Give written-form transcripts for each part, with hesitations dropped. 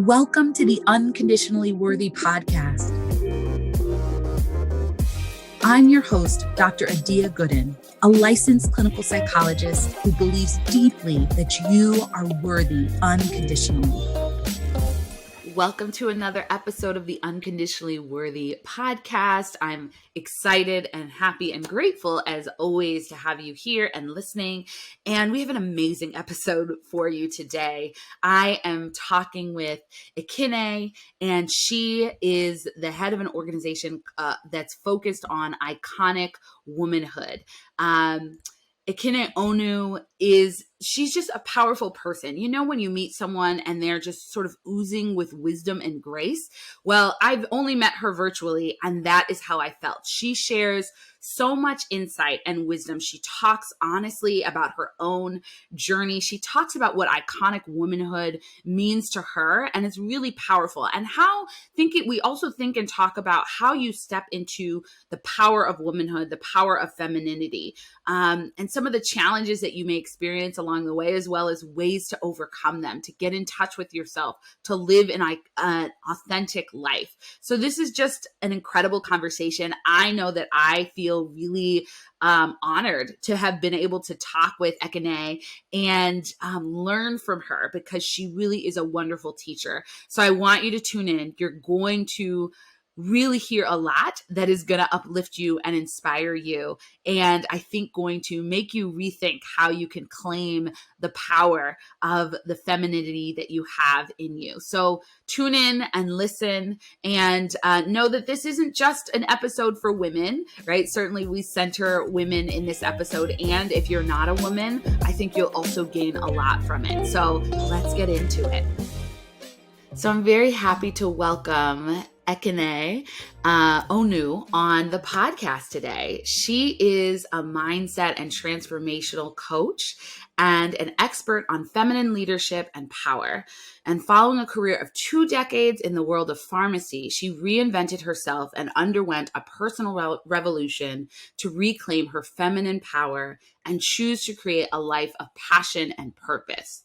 Welcome to the Unconditionally Worthy Podcast. I'm your host, Dr. Adia Gooden, a licensed clinical psychologist who believes deeply that you are worthy unconditionally. Welcome to another episode of the Unconditionally Worthy Podcast. I'm excited and happy and grateful as always to have you here and listening. And we have an amazing episode for you today. I am talking with Ekene, and she is the head of an organization that's focused on iconic womanhood. Ekene Onu she's just a powerful person. You know, when you meet someone and they're just sort of oozing with wisdom and grace. Well, I've only met her virtually, and that is how I felt. She shares so much insight and wisdom. She talks honestly about her own journey. She talks about what iconic womanhood means to her, and it's really powerful. And we also think and talk about how you step into the power of womanhood, the power of femininity, and some of the challenges that you may experience along the way, as well as ways to overcome them, to get in touch with yourself, to live an authentic life. So this is just an incredible conversation. I know that I feel really honored to have been able to talk with Ekene and learn from her, because she really is a wonderful teacher. So I want you to tune in. You're going to really hear a lot that is going to uplift you and inspire you, and I think going to make you rethink how you can claim the power of the femininity that you have in you. So tune in and listen, and know that this isn't just an episode for women, right? Certainly we center women in this episode, and if you're not a woman, I think you'll also gain a lot from it. So let's get into it. So I'm very happy to welcome Ekene Onu on the podcast today. She is a mindset and transformational coach and an expert on feminine leadership and power. And following a career of 2 decades in the world of pharmacy, she reinvented herself and underwent a personal revolution to reclaim her feminine power and choose to create a life of passion and purpose.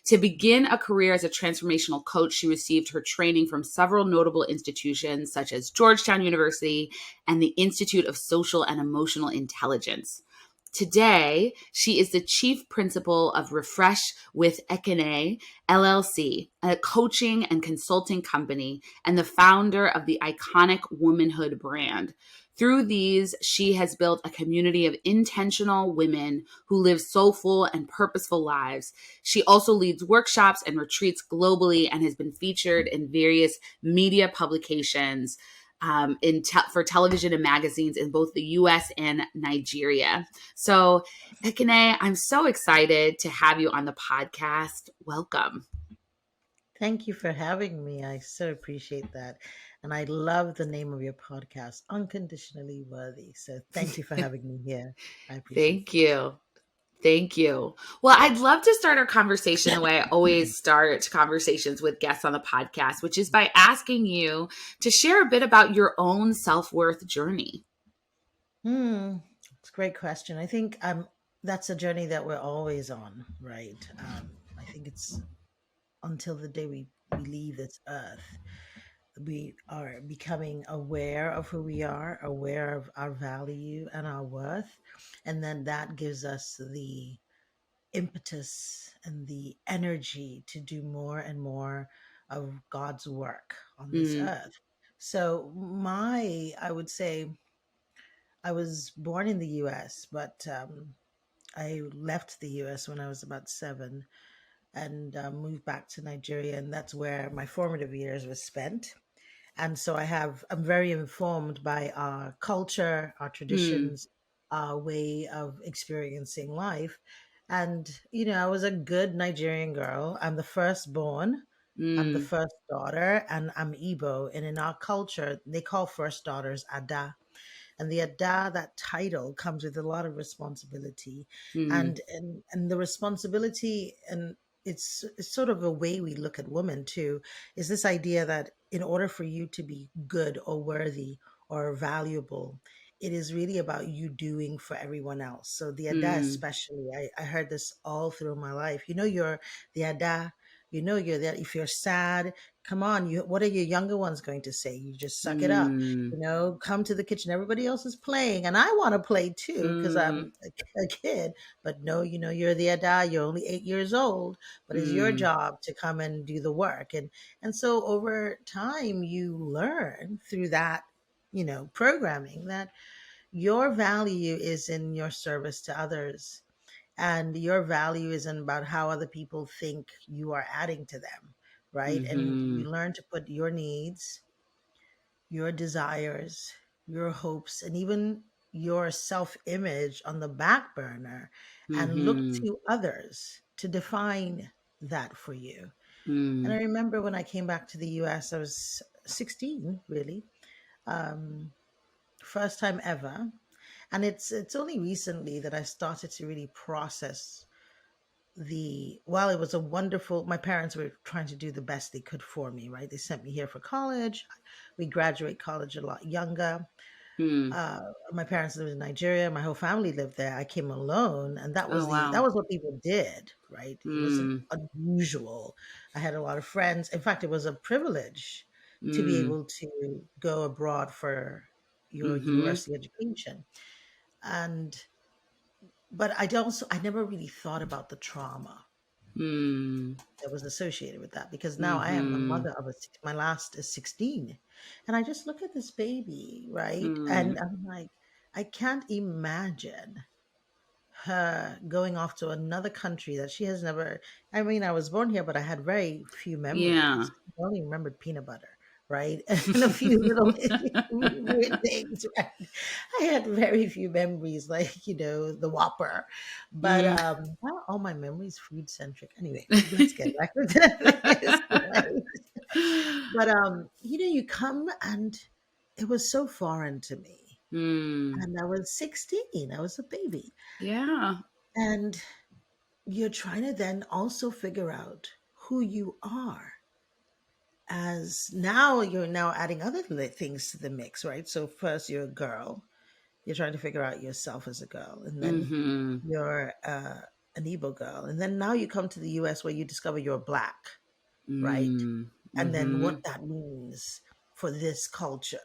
To begin a career as a transformational coach, she received her training from several notable institutions such as Georgetown University and the Institute of Social and Emotional Intelligence. Today, she is the chief principal of Refresh with Ekene, LLC, a coaching and consulting company, and the founder of the iconic Womanhood brand. Through these, she has built a community of intentional women who live soulful and purposeful lives. She also leads workshops and retreats globally and has been featured in various media publications for television and magazines in both the U.S. and Nigeria. So, Ekene, I'm so excited to have you on the podcast. Welcome. Thank you for having me. I so appreciate that. And I love the name of your podcast, Unconditionally Worthy. So thank you for having me here. I appreciate Thank you. Thank you. Well, I'd love to start our conversation the way I always start conversations with guests on the podcast, which is by asking you to share a bit about your own self-worth journey. It's a great question. I think that's a journey that we're always on, right? I think it's until the day we leave this earth. We are becoming aware of who we are, aware of our value and our worth. And then that gives us the impetus and the energy to do more and more of God's work on this Mm, earth. So, I would say, I was born in the US, but I left the US when I was about 7 and moved back to Nigeria. And that's where my formative years were spent. And so I'm very informed by our culture, our mm, traditions, our way of experiencing life. And, I was a good Nigerian girl. I'm the firstborn. I'm the mm, first daughter, and I'm Igbo. And in our culture, they call first daughters Ada. And the Ada, that title, comes with a lot of responsibility. mm, And the responsibility, and it's sort of a way we look at women too, is this idea that in order for you to be good or worthy or valuable, it is really about you doing for everyone else. So the Ada, mm, especially, I heard this all through my life. You're the Ada. You're there. If you're sad, Come on, what are your younger ones going to say? You just suck it up. Mm. Come to the kitchen. Everybody else is playing, and I want to play too because Mm. I'm a kid. But no, you're the adult. You're only 8 years old, but it's your Mm. job to come and do the work. And so over time, you learn through that, programming that your value is in your service to others, and your value isn't about how other people think you are adding to them, right? And Mm-hmm. you learn to put your needs, your desires, your hopes, and even your self image on the back burner and look Mm-hmm. to others to define that for you. And I Mm. remember when I came back to the US, I was 16, really, um, first time ever. And it's only recently that I started to really process it was a wonderful, my parents were trying to do the best they could for me, right? They sent me here for college. We graduate college a lot younger. Mm. uh my parents lived in Nigeria, my whole family lived there. I came alone, and Oh, that wow. was what people did, right? It wasn't Mm. unusual. I had a lot of friends. In fact, it was a privilege to be Mm. able to go abroad for your Mm-hmm. university education. And but I never really thought about the trauma Mm. that was associated with that, because now I am a Mm-hmm. mother of my last is 16, and I just look at this baby, right? And Mm. I'm like, I can't imagine her going off to another country that she has never. I mean, I was born here, but I had very few Yeah. memories. I only remembered peanut butter, right? And a few little weird things, right? I had very few memories, like, the Whopper. But Mm. not all my memories food centric. Anyway, let's get back to this, right? But you come, and it was so foreign to me. Mm. And I was 16. I was a baby. Yeah. And you're trying to then also figure out who you are, as now you're now adding other things to the mix, right? So first you're a girl, you're trying to figure out yourself as a girl, and then Mm-hmm. you're an Igbo girl, and then now you come to the US where you discover you're black, right? Mm. And then Mm-hmm. what that means for this culture,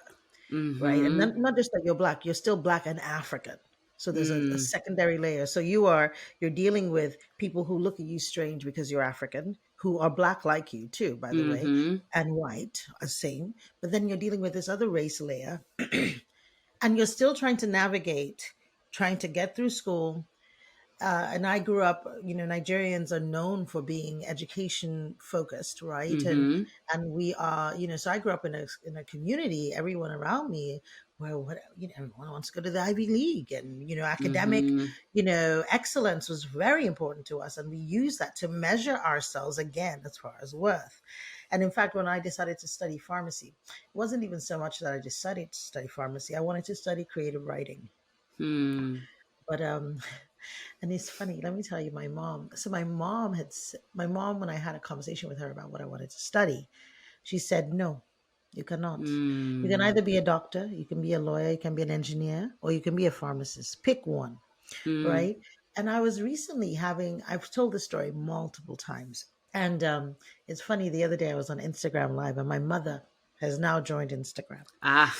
right? And Mm-hmm. not just that you're black, you're still black and African. So there's a Mm. secondary layer. So you're dealing with people who look at you strange because you're African, who are black like you too, by the way, Mm-hmm. and white, same. But then you're dealing with this other race layer, and you're still trying to navigate, trying to get through school. And I grew up, Nigerians are known for being education focused, right? Mm-hmm. And we are, so I grew up in a community, everyone around me, where everyone wants to go to the Ivy League, and academic, Mm-hmm. excellence was very important to us, and we use that to measure ourselves again as far as worth. And in fact, when I decided to study pharmacy, it wasn't even so much that I decided to study pharmacy. I wanted to study creative writing, Mm. but and it's funny, let me tell you, my mom. So my mom, when I had a conversation with her about what I wanted to study, she said, "No, you cannot. You can Mm. either be a doctor, you can be a lawyer, you can be an engineer, or you can be a pharmacist. Pick one." Mm. Right? And I was recently I've told this story multiple times, and it's funny. The other day I was on Instagram Live, and my mother has now joined Instagram. Ah.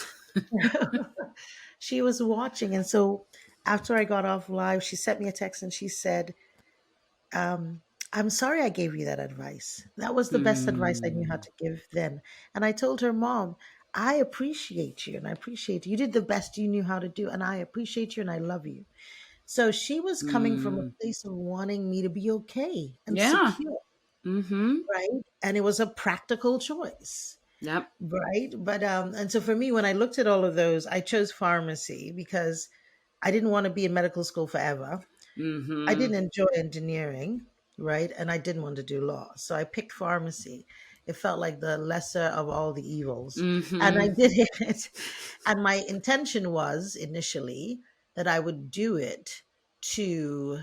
She was watching, and so after I got off live, she sent me a text, and she said, um, I'm sorry I gave you that advice. That was the best advice I knew how Mm. to give then. And I told her, Mom, I appreciate you, and I appreciate you. You did the best you knew how to do, and I appreciate you, and I love you. So she was coming from a Mm. place of wanting me to be okay and Yeah. secure, Mm-hmm. right? And it was a practical choice. Yep. Right. But and so for me, when I looked at all of those, I chose pharmacy because I didn't want to be in medical school forever. I Mm-hmm. didn't enjoy engineering, right? And I didn't want to do law. So I picked pharmacy. It felt like the lesser of all the evils. And I Mm-hmm. did it. And my intention was initially that I would do it to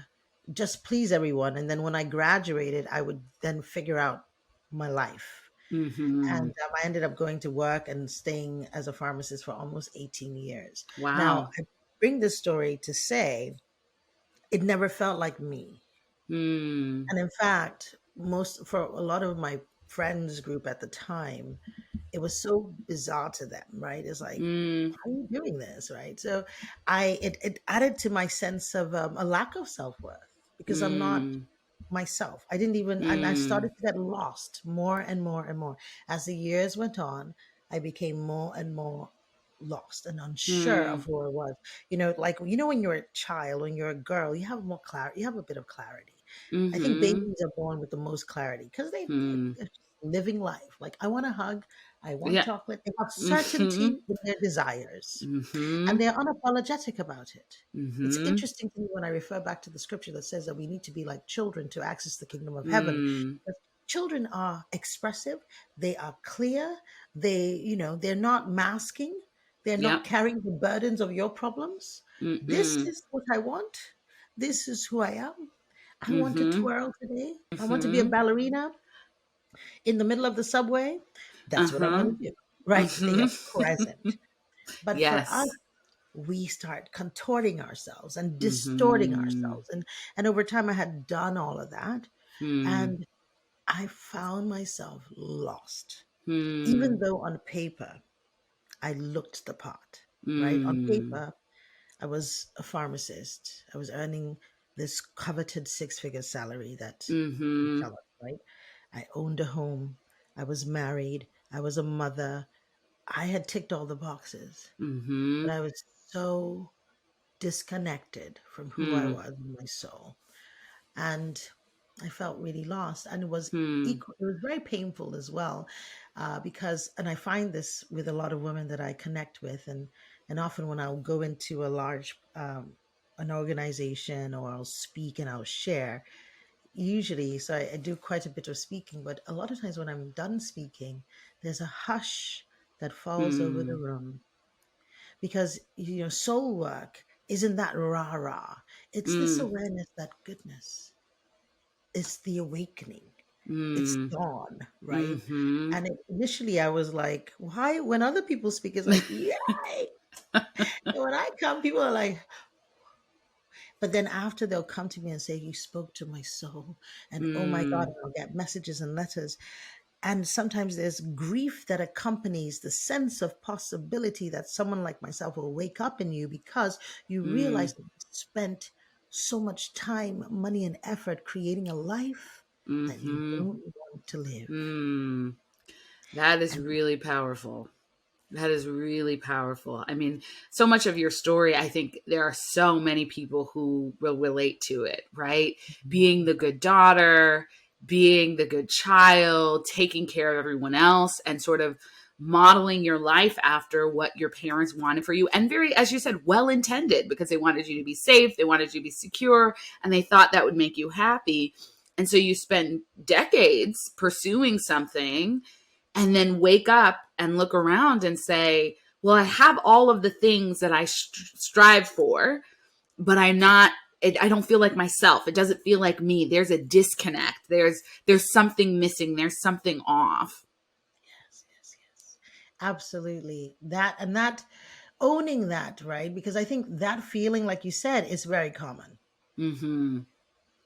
just please everyone. And then when I graduated, I would then figure out my life. And Mm-hmm. I ended up going to work and staying as a pharmacist for almost 18 years. Now, Wow. I bring this story to say it never felt like me. Mm. And in fact, for a lot of my friends group at the time, it was so bizarre to them, right? It's like, Mm, how are you doing this, right? So it added to my sense of a lack of self-worth because I'm not mm, myself. I didn't even, and I mm, started to get lost more and more and more. As the years went on, I became more and more lost and unsure of mm, who I was. Like, when you're a child, when you're a girl, you have more clarity, you have a bit of clarity. I think mm-hmm, babies are born with the most clarity because mm. they're just living life. Like, I want a hug, I want Yeah. chocolate. They have Mm-hmm, certainty in their desires mm-hmm, and they're unapologetic about it. It's mm-hmm, interesting to me when I refer back to the scripture that says that we need to be like children to access the kingdom of heaven. mm. Because children are expressive, they are clear, they're not masking, they're not Yep. carrying the burdens of your problems. This Mm-mm. is what I want. This is who I am. I want to Mm-hmm, twirl today. I want to be a mm-hmm, ballerina in the middle of the subway. That's what I uh-huh, want to do, right? They are mm-hmm. present. But for us, Yes. we start contorting ourselves and distorting Mm-hmm, ourselves. And over time, I had done all of that. mm, And I found myself lost. Even mm, though on paper, I looked the part, right? On mm, paper, I was a pharmacist. I was earning this coveted six-figure salary that would mm-hmm, tell us, right? I owned a home. I was married. I was a mother. I had ticked all the boxes, mm-hmm, but I was so disconnected from who I mm, was in my soul. And I felt really lost. And mm, it was very painful as well, because, and I find this with a lot of women that I connect with, and often when I'll go into a large, an organization or I'll speak and I'll share, usually, so I do quite a bit of speaking, but a lot of times when I'm done speaking, there's a hush that falls over the mm, room because soul work isn't that rah rah. It's this mm, awareness that goodness, it's the awakening, it's mm, dawn, right? mm-hmm. And initially I was like, why? When other people speak, it's like, yay! And when I come, people are like, but then after they'll come to me and say, you spoke to my soul, and oh my God, Mm, and I'll get messages and letters. And sometimes there's grief that accompanies the sense of possibility that someone like myself will wake up in you because you mm, realize that you spent so much time, money, and effort creating a life that you mm-hmm, don't want to live. mm. That is And really powerful. That is really powerful. I mean, so much of your story, I think there are so many people who will relate to it, right? Being the good daughter, being the good child, taking care of everyone else, and sort of modeling your life after what your parents wanted for you. And very, as you said, well intended because they wanted you to be safe, they wanted you to be secure, and they thought that would make you happy. And so you spend decades pursuing something and then wake up and look around and say, well, I have all of the things that I strive for, but I don't feel like myself. It doesn't feel like me. There's a disconnect. There's something missing. There's something off. yes, yes, yes. Absolutely. That owning that, right? Because I think that feeling, like you said, is very common. Mhm.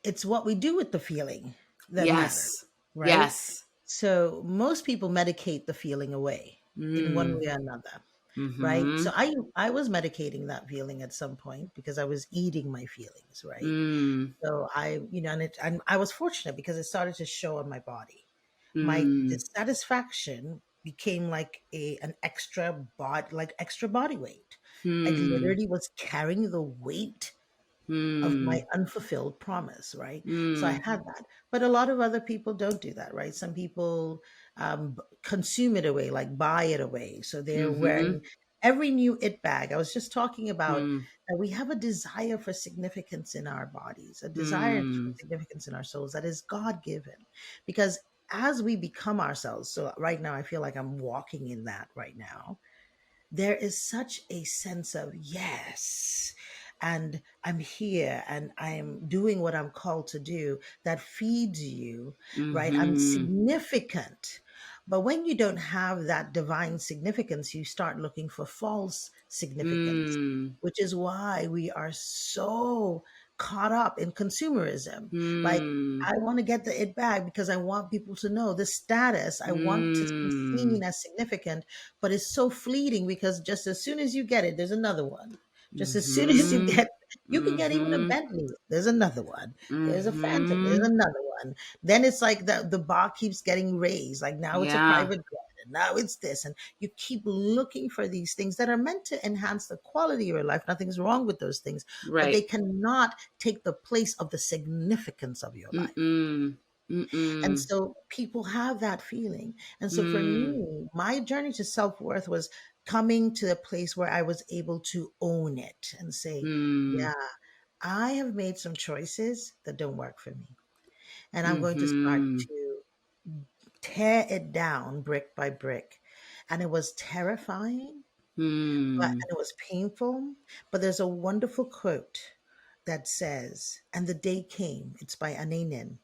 It's what we do with the feeling that Yes. matters, right? Yes. So most people medicate the feeling away in one Mm. way or another, right? So Mhm. I was medicating that feeling at some point because I was eating my feelings, right? Mm. So and I was fortunate because it started to show on my body. My Mm. dissatisfaction became like an extra body weight. I Hmm. literally was carrying the weight of my Hmm. unfulfilled promise, right? So I Hmm. had that. But a lot of other people don't do that, right? Some people consume it away, like buy it away. So they're wearing Mhm. every new it bag. I was just talking about Hmm. that we have a desire for significance in our bodies, a desire for Hmm. significance in our souls that is God given. Because as we become ourselves, so right now I feel like I'm walking in that right now, there is such a sense of yes, and I'm here and I'm doing what I'm called to do that feeds you, right? I'm Mhm. significant. But when you don't have that divine significance, you start looking for false significance, Hmm. which is why we are so caught up in consumerism. Like, Mm. I want to get the it bag because I want people to know the status. I want to be Mm. seen as significant, but it's so fleeting because just as soon as you get it, there's another one. Just as soon as you Mhm. get, you can get even a Mhm. Bentley. There's another one. There's a Phantom. There's Mhm. another one. Then it's like the bar keeps getting raised. Like now it's a Yeah. private jet, and now it's this, and you keep looking for these things that are meant to enhance the quality of your life. Nothing's wrong with those things, but they Right. cannot take the place of the significance of your life. Mm-mm. And Mm-mm. so people have that feeling. And so for Mm. me, my journey to self worth was coming to a place where I was able to own it and say, Mm. yeah, I have made some choices that don't work for me. And I'm going to start Mhm. to tear it down brick by brick. And it was terrifying, but Mm. and it was painful. But there's a wonderful quote that says, and the day came, it's by Ananin,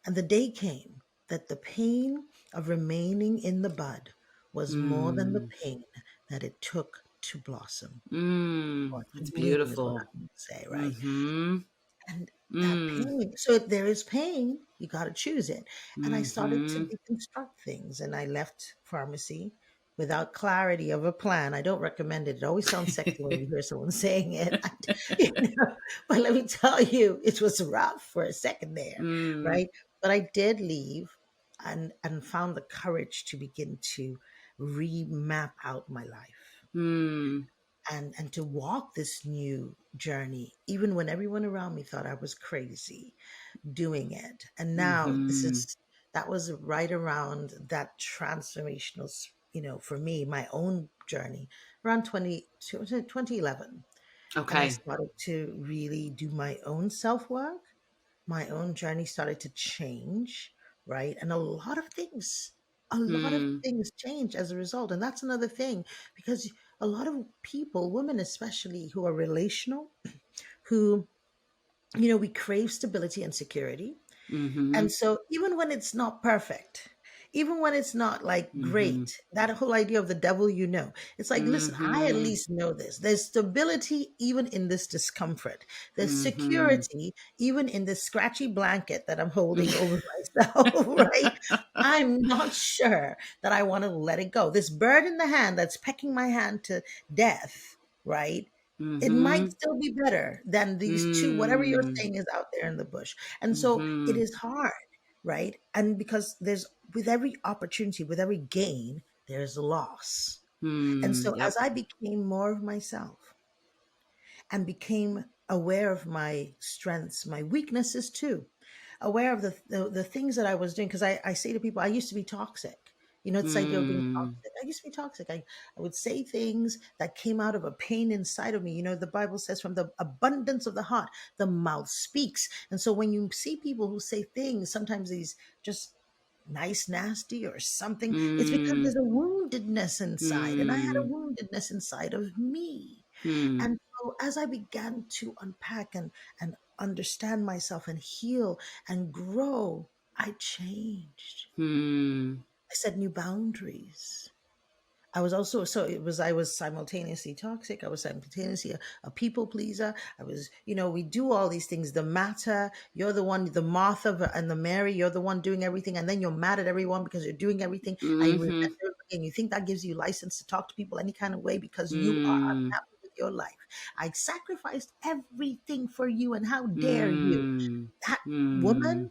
and the day came that the pain of remaining in the bud was more than the Mm. pain that it took to blossom Mm. or to That's bloom, is what beautiful. I would say, right? Mhm. And that Mm. pain, so if there is pain, you got to choose it. And I started to Mhm. deconstruct things, and I left pharmacy without clarity of a plan. I don't recommend it. It always sounds sexy when you hear someone saying it. You know, but let me tell you, it was rough for a second there, Mm. right? But I did leave and found the courage to begin to remap out my life Mm. and to walk this new journey even when everyone around me thought I was crazy doing it. And now this Mhm. is that was right around that transformational for me, my own journey around 2011. And I Okay. started to really do my own self-work. My own journey started to change, right? And Mm. a lot of things change as a result. And that's another thing because a lot of people, women especially, who are relational, who, we crave stability and security. And Mhm. so even when it's not perfect, even when it's not like Mhm. great, that whole idea of the devil, it's like, listen, I at Mhm. least know this. There's stability even in this discomfort. There's Mhm. security even in this scratchy blanket that I'm holding over myself, right? I'm not sure that I want to let it go. This bird in the hand that's pecking my hand to death, right? It might Mhm. still be better than these two, whatever you're Mm. saying is out there in the bush. And so it Mhm. is hard, right? And because there's with every opportunity, with every gain, there's loss. And Mm. so as Yep. I became more of myself and became aware of my strengths, my weaknesses too, aware of the things that I was doing. Because I say to people, I used to be toxic. This idea of being Mm. toxic. I used to be toxic. I would say things that came out of a pain inside of me. The Bible says, from the abundance of the heart, the mouth speaks. And so when you see people who say things, sometimes these just nice, nasty, or something, it's because Mm. there's a woundedness inside. And I had a Mm. woundedness inside of me. Mm. And so as I began to unpack and understand myself and heal and grow, I changed. Mm. I set new boundaries. I was also so it was I was simultaneously toxic. I was simultaneously a people pleaser. I was, we do all these things. The matter, you're the one, the Martha and the Mary, you're the one doing everything, and then you're mad at everyone because you're doing everything and you resent Mhm. everybody, and you think that gives you license to talk to people any kind of way because you are Mm. unhappy with your life. I sacrificed everything for you, and how dare you? Mm. That Mm. woman,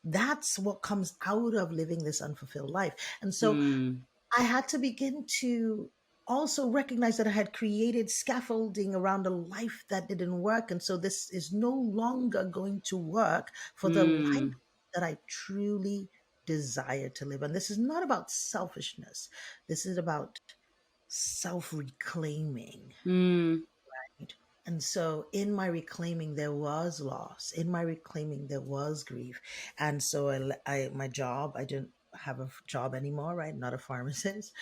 that's what comes out of living this unfulfilled life. And so Mm. I had to begin to also recognize that I had created scaffolding around a life that didn't work. And so this is no longer going to work for the life Mm. that I truly desire to live. And this is not about selfishness, this is about self reclaiming. Mm. Right? And so in my reclaiming, there was loss. In my reclaiming, there was grief. And so my job, I didn't have a job anymore, right? Not a pharmacist.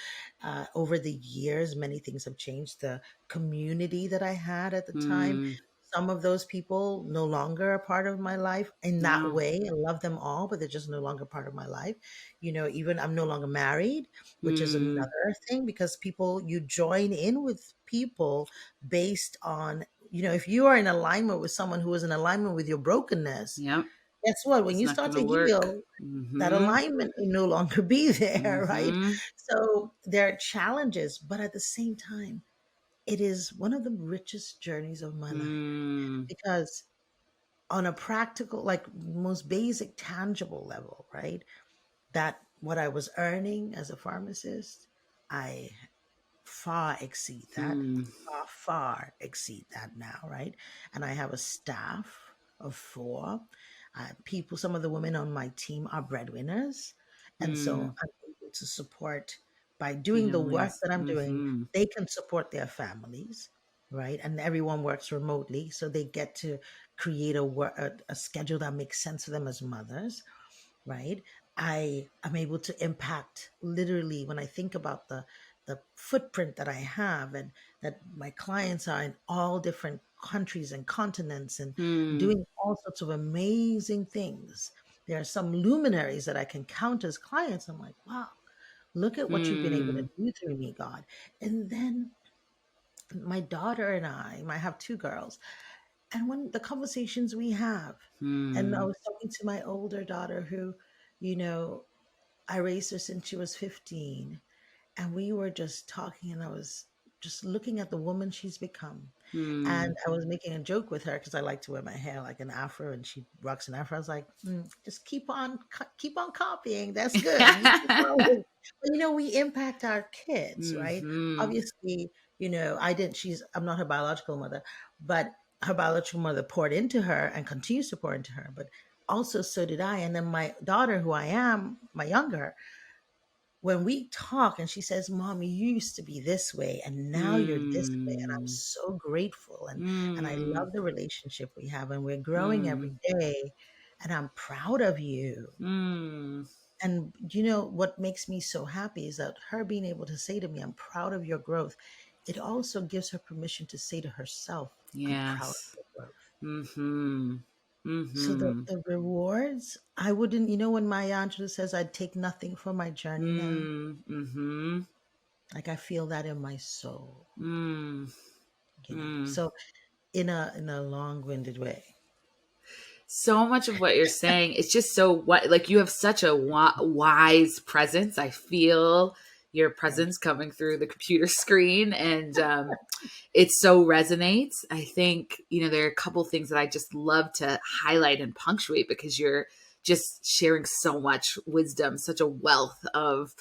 Over the years, many things have changed. The community that I had at the time, Mm. some of those people no longer a part of my life in that Yeah. way. I love them all, but they're just no longer part of my life. Even I'm no longer married, which is Mm. another thing because you join in with people based on if you are in alignment with someone who is in alignment with your brokenness, Yep. guess what? When It's you not start going to to work. heal, that Mm-hmm. alignment will no longer be there, right? Mm-hmm. So there are challenges, but at the same time, it is one of the richest journeys of my life Mm. because on a practical, like most basic, tangible level, right? That what I was earning as a pharmacist, I far exceed that, Mm. far exceed that now, right? And I have a staff of four people. Some of the women on my team are breadwinners. And so Mm. I'm able to support by doing the work Families. that I'm doing, Mm-hmm. they can support their families, right? And everyone works remotely. So they get to create a schedule that makes sense for them as mothers, right? I am able to impact literally when I think about the footprint that I have and that my clients are in all different countries and continents and Mm. doing all sorts of amazing things. There are some luminaries that I can count as clients. I'm like, wow, look at what you've been able to Mm. do through me, God. And then my daughter and I have two girls, and when the conversations we have, and I Mm. was talking to my older daughter who, you know, I raised her since she was 15, and we were just talking, and I was just looking at the woman she's become. And Mm. I was making a joke with her because I like to wear my hair like an afro, and she rocks an afro. I was like, just keep on copying. That's good. You keep on. But, we impact our kids, right? Mm-hmm. Obviously, I'm not her biological mother, but her biological mother poured into her and continues to pour into her. But also, so did I. And then my daughter, who I am, my younger, when we talk and she says, Mom, you used to be this way and now you're this way. And I'm Mm. so grateful. And I Mm. love the relationship we have and we're growing Mm. every day. And I'm proud of you. Mm. And what makes me so happy is that her being able to say to me, I'm proud of your growth. It also gives her permission to say to herself, I'm proud of Yes. your growth. Mm-hmm. So the, Mm-hmm. the rewards, I wouldn't, when Maya Angelou says I'd take nothing for my journey now, Mm. Mm-hmm. like I feel that in my soul, Mm. Mm. So in a long-winded way. So much of what you're saying, it's just so what, like, you have such a wise presence. I feel your Thank presence coming through the computer screen, and it so resonates. I think, there are a couple things that I just love to highlight and punctuate because you're just sharing so much wisdom, such a wealth of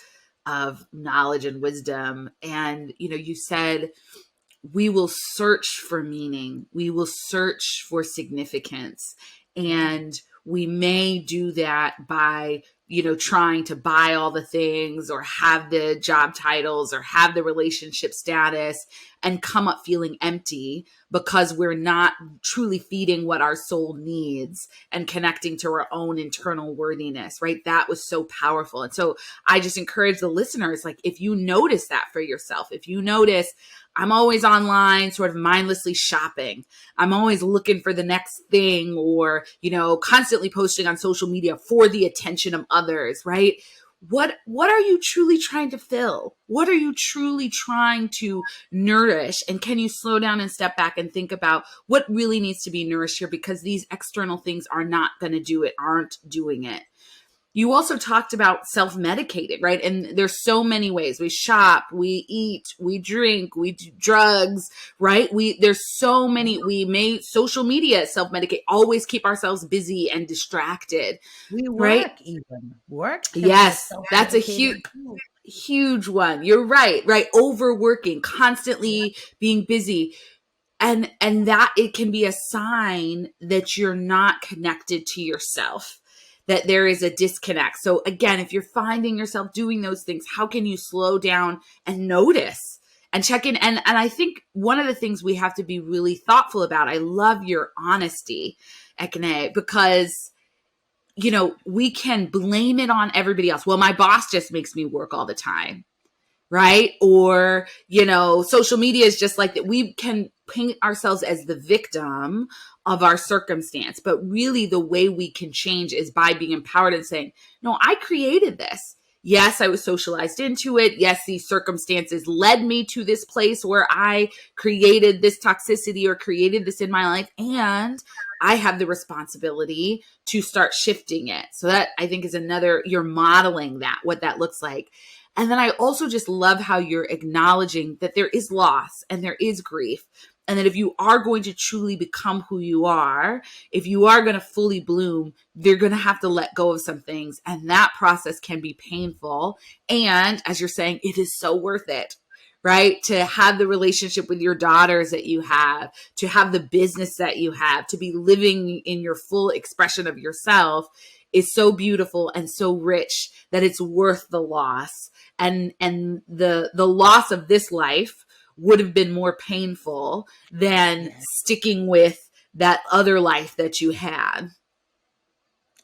knowledge and wisdom. And, you said we will search for meaning, we will search for significance. you. Yeah. And we may do that by, trying to buy all the things or have the job titles or have the relationship status and come up feeling empty because we're not truly feeding what our soul needs and connecting to our own internal worthiness, right? That was so powerful. And so I just encourage the listeners, like, if you notice that for yourself, if you notice, I'm always online, sort of mindlessly shopping. I'm always looking for the next thing or, constantly posting on social media for the attention of others, right? What are you truly trying to fill? What are you truly trying to nourish? And can you slow down and step back and think about what really needs to be nourished here? Because these external things are not going to do it, aren't doing it. You also talked about self-medicating, right? And there's so many ways. We shop, we eat, we drink, we do drugs, right? There's so many, we may social media self-medicate, always keep ourselves busy and distracted, We right? work even. Work can be a Yes, that's a self-medicating huge tool. huge one. You're right, right? Overworking, constantly being busy. And that it can be a sign that you're not connected to yourself, that there is a disconnect. So again, if you're finding yourself doing those things, how can you slow down and notice and check in? And I think one of the things we have to be really thoughtful about, I love your honesty, Ekene, because we can blame it on everybody else. Well, my boss just makes me work all the time, right? Or, social media is just like that. We can paint ourselves as the victim of our circumstance, but really the way we can change is by being empowered and saying, no, I created this. yes, I was socialized into it. Yes, these circumstances led me to this place where I created this toxicity or created this in my life. And I have the responsibility to start shifting it. So that I think is another, you're modeling that, what that looks like. And then I also just love how you're acknowledging that there is loss and there is grief. And that if you are going to truly become who you are, if you are going to fully bloom, they're going to have to let go of some things. And that process can be painful. And as you're saying, it is so worth it, right? To have the relationship with your daughters that you have, to have the business that you have, to be living in your full expression of yourself is so beautiful and so rich that it's worth the loss. And the loss of this life would have been more painful than Yeah, sticking with that other life that you had.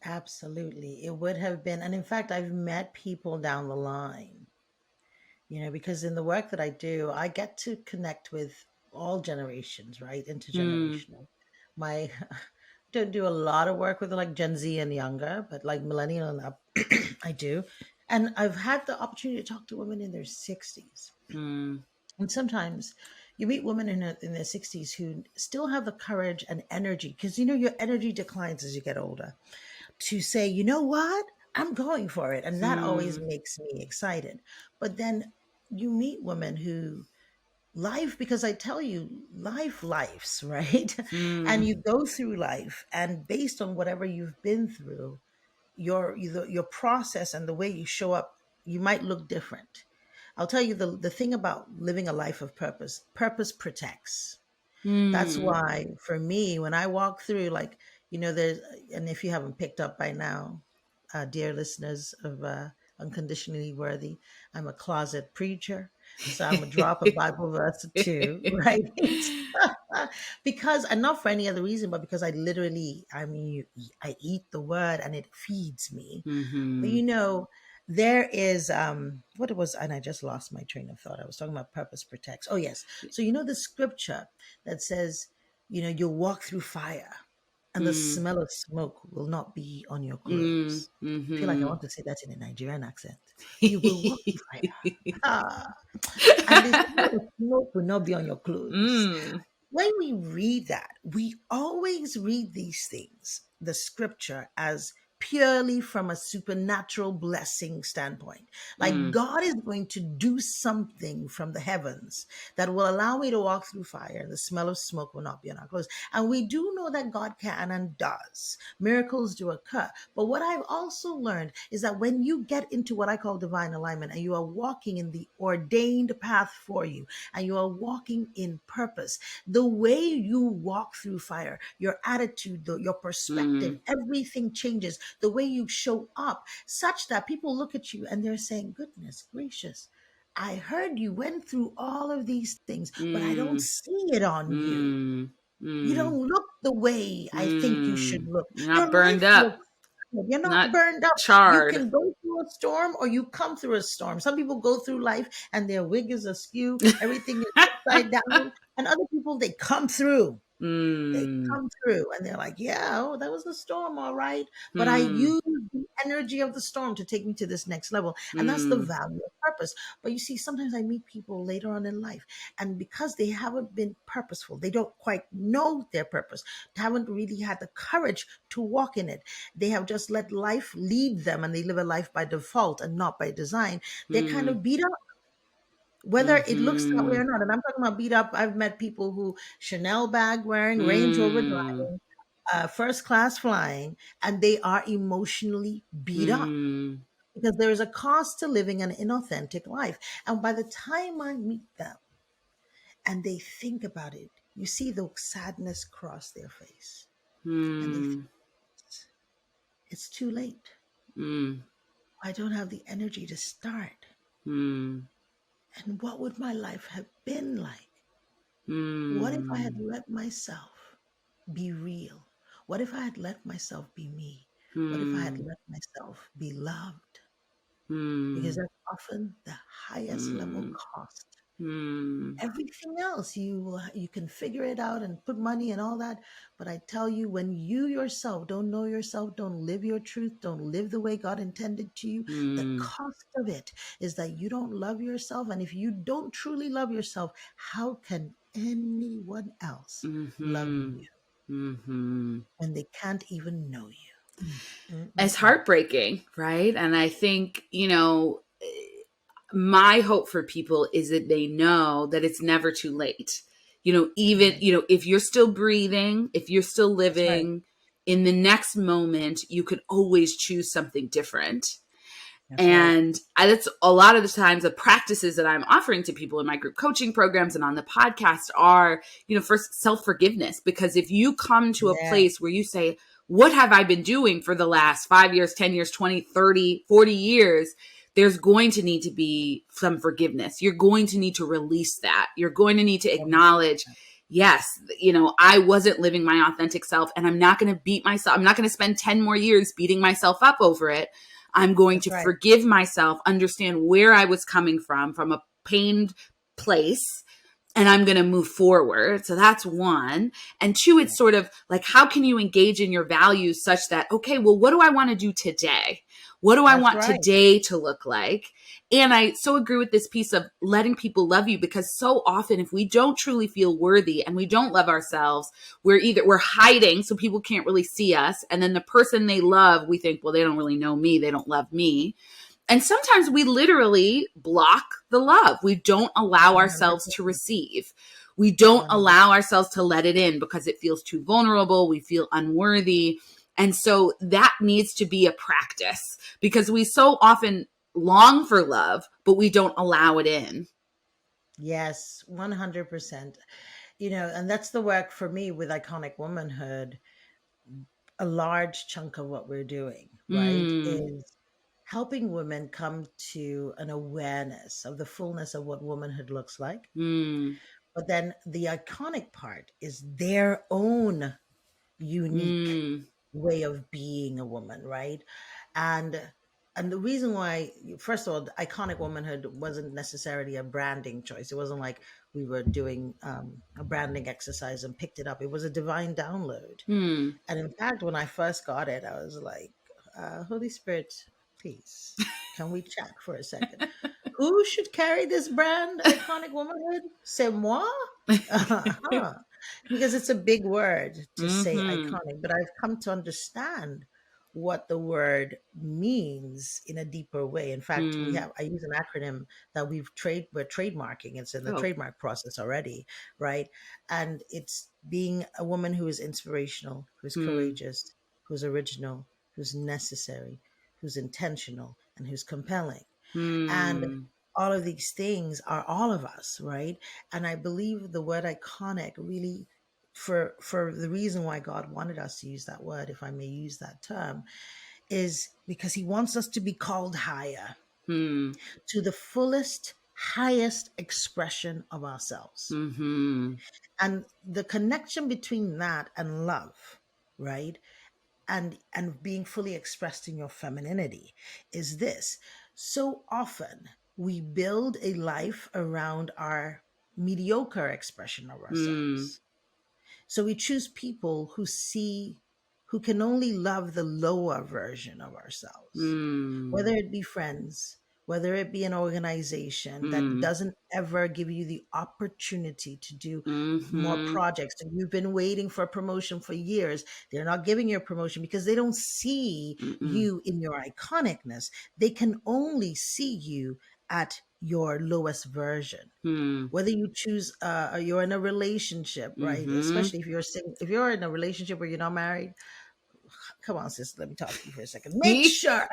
absolutely. It would have been. And in fact, I've met people down the line, because in the work that I do, I get to connect with all generations, right? Mm, Intergenerational. My don't do a lot of work with like Gen Z and younger, but like millennial and up, I do. And I've had the opportunity to talk to women in their 60s. mm, And sometimes you meet women in their 60s who still have the courage and energy, because your energy declines as you get older, to say, you know what? I'm going for it. And that always mm, makes me excited. But then you meet women who life, because I tell you, life's, right? And mm, you go through life, and based on whatever you've been through, your process and the way you show up, you might look different. I'll tell you, the thing about living a life of purpose protects. That's mm. why for me, when I walk through, like, there's, and if you haven't picked up by now, dear listeners of Unconditionally Worthy, I'm a closet preacher. So I'm a drop a Bible verse or two, right? Because, and not for any other reason, but because I literally, I mean, I eat the word and it feeds me. But Mhm. there is what it was, and I just lost my train of thought. I was talking about purpose protects. Oh yes. So the scripture that says, you'll walk through fire and the Mm, smell of smoke will not be on your mm, clothes. I feel like I mhm. want to say that in a Nigerian accent. You will walk through fire. Ah, and the smell of smoke will not be on your clothes. Mm, When we read that, we always read these things, the scripture, as purely from a supernatural blessing standpoint. Like mm, God is going to do something from the heavens that will allow me to walk through fire, and the smell of smoke will not be on our clothes. And we do know that God can and does. Miracles do occur. But what I've also learned is that when you get into what I call divine alignment and you are walking in the ordained path for you, and you are walking in purpose, the way you walk through fire, your attitude, your perspective, mm, everything changes. The way you show up, such that people look at you and they're saying, goodness gracious, I heard you went through all of these things, but I don't mm, see it on you. mm, You mm, don't look the way I think you should mm. look. You're Your not burned life up, looks good. You're not not burned up. You charred. can go through a storm or you come through a storm. Some people go through life and their wig is askew, everything is upside down. And other people, they come through. They Mm, come through and they're like, yeah, oh, that was the storm, all right. But I mm, use the energy of the storm to take me to this next level. And that's the mm, value of purpose. But you see, sometimes I meet people later on in life, and because they haven't been purposeful, they don't quite know their purpose, haven't really had the courage to walk in it. They have just let life lead them and they live a life by default and not by design. They're kind mm, of beat up, whether it looks that way or mhm, not. And I'm talking about beat up. I've met people who Chanel bag wearing, Range Rover mm, driving, first class flying, and they are emotionally beat up mm, because there is a cost to living an inauthentic life. And by the time I meet them and they think about it, you see the sadness cross their face, and they think mm, it's too late. mm, I don't have the energy to start. mm, And what would my life have been like? What if I had mm, let myself be real? What if I had let myself be me? What if I had mm, let myself be loved? Because mm, that's often the highest level mm. cost. Mm. Everything else, you can figure it out and put money and all that. But I tell you, when you yourself don't know yourself, don't live your truth, don't live the way God intended to you, the Mm. cost of it is that you don't love yourself. And if you don't truly love yourself, how can anyone else love Mm-hmm. you Mm-hmm. when they can't even know you? It's Mm. heartbreaking, right? And I think, my hope for people is that they know that it's never too late. Even, Right. if you're still breathing, if you're still That's right. living, in the next moment, you could always choose something different. That's right. And that's a lot of the times the practices that I'm offering to people in my group coaching programs and on the podcast are, first self-forgiveness. Because if you come to a Yeah. place where you say, what have I been doing for the last 5 years, 10 years, 20, 30, 40 years? There's going to need to be some forgiveness. You're going to need to release that. You're going to need to acknowledge, yes, I wasn't living my authentic self, and I'm not going to beat myself. I'm not going to spend 10 more years beating myself up over it. I'm going That's to right. forgive myself, understand where I was coming from a pained place, and I'm going to move forward. So that's one. And two, Yeah. it's sort of like, how can you engage in your values such that, okay, well, what do I want to do today? What do I That's want right. today to look like? And I so agree with this piece of letting people love you, because so often if we don't truly feel worthy and we don't love ourselves, we're hiding so people can't really see us. And then the person they love, we think, well, they don't really know me. They don't love me. And sometimes we literally block the love. We don't allow ourselves to 100%. receive. We don't 100. allow ourselves to let it in because it feels too vulnerable. We feel unworthy. And so that needs to be a practice, because we so often long for love, but we don't allow it in. Yes, 100%. And that's the work for me with Iconic Womanhood. A large chunk of what we're doing, right, Mm, is helping women come to an awareness of the fullness of what womanhood looks like. mm, But then the iconic part is their own unique mm. way of being a woman, right? And and the reason why, first of all, the iconic womanhood wasn't necessarily a branding choice. It wasn't like we were doing a branding exercise and picked it up. It was a divine download. Hmm. And in fact, when I first got it, I was like, Holy Spirit, please, can we chat for a second? Who should carry this brand, Iconic Womanhood? C'est moi? Uh-huh. Because it's a big word to say Mm-hmm. iconic, but I've come to understand what the word means in a deeper way. In fact, Mm. I use an acronym that we're trademarking. It's in the Oh. trademark process already, right? And it's being a woman who is inspirational, who's Hmm. courageous, who's original, who's necessary, who's intentional, and who's compelling. And Hmm. all of these things are all of us, right? And I believe the word iconic really, for the reason why God wanted us to use that word, if I may use that term, is because he wants us to be called higher, Hmm. to the fullest, highest expression of ourselves. Mm-hmm. And the connection between that and love, right? And being fully expressed in your femininity is this: so often we build a life around our mediocre expression of Hmm. ourselves. So we choose people who can only love the lower version of ourselves, whether Hmm. it be friends, whether it be an organization that Hmm. doesn't ever give you the opportunity to do more Mm-hmm. projects. And you've been waiting for a promotion for years. They're not giving you a promotion because they don't see Mm-mm. you in your iconicness. They can only see you at your lowest version. Hmm. Whether you choose you're in a relationship, right? Mm-hmm. Especially if you're in a relationship where you're not married, come on, sis, let me talk to you for a second. Make sure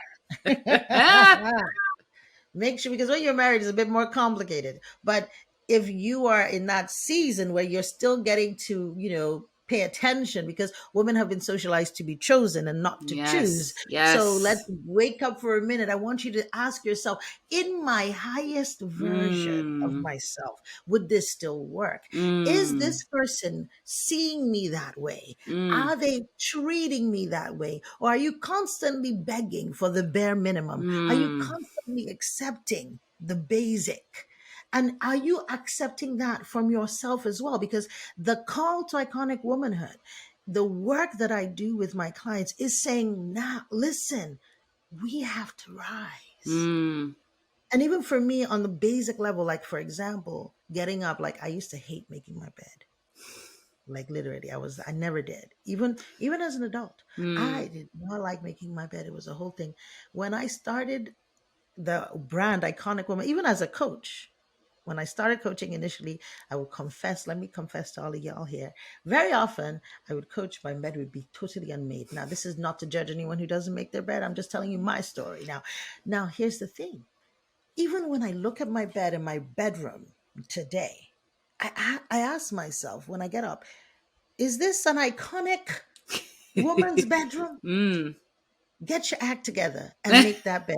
make sure, because when you're married is a bit more complicated. But if you are in that season where you're still getting to, pay attention, because women have been socialized to be chosen and not to choose. Yes. So let's Yes. wake up for a minute. I want you to ask yourself, in my highest version of Mm. myself, would this still work? Is Mm. this person seeing me that way? Mm. Are they treating me that way? Or are you constantly begging for the bare minimum? Are you Mm. constantly accepting the basic? And are you accepting that from yourself as well? Because the call to iconic womanhood, the work that I do with my clients is saying, now, listen, we have to rise. Mm. And even for me on the basic level, like for example, getting up, like I used to hate making my bed. Like literally, I never did. Even as an adult, I Mm. did not like making my bed. It was a whole thing. When I started the brand Iconic Woman, even as a coach, when I started coaching initially, I would confess, let me confess to all of y'all here. Very often, I would coach, my bed would be totally unmade. Now, this is not to judge anyone who doesn't make their bed. I'm just telling you my story. Now here's the thing. Even when I look at my bed in my bedroom today, I ask myself when I get up, is this an iconic woman's bedroom? Mm. Get your act together and make that bed.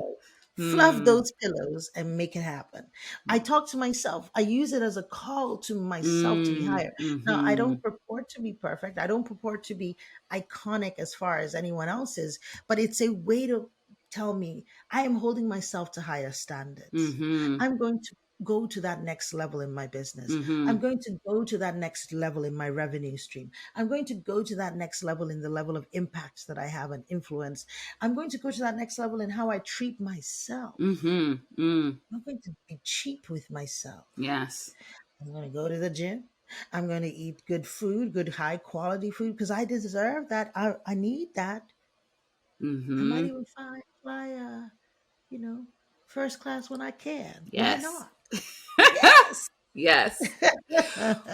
Fluff Mm. those pillows and make it happen. I talk to myself. I use it as a call to myself to be Mm. higher. Now, I Mm-hmm. don't purport to be perfect. I don't purport to be iconic as far as anyone else is, but it's a way to tell me I am holding myself to higher standards. Mm-hmm. I'm going to go to that next level in my business. Mm-hmm. I'm going to go to that next level in my revenue stream. I'm going to go to that next level in the level of impact that I have and influence. I'm going to go to that next level in how I treat myself. Mm-hmm. Mm. I'm not going to be cheap with myself. Yes. I'm going to go to the gym. I'm going to eat good food, good high quality food, because I deserve that. I need that. I might Mm-hmm. even fly you know, first class when I can. Why Yes. not? Yes. Yes.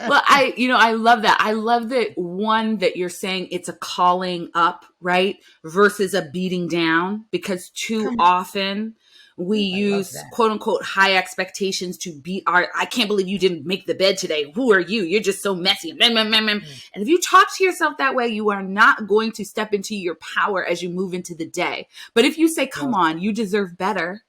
Well, I love that. I love that one that you're saying it's a calling up, right? Versus a beating down, because too Come on. often we Ooh, I love use that. quote unquote high expectations to beat I can't believe you didn't make the bed today. Who are you? You're just so messy. And Mm, if you talk to yourself that way, you are not going to step into your power as you move into the day. But if you say, come well, on, you deserve better.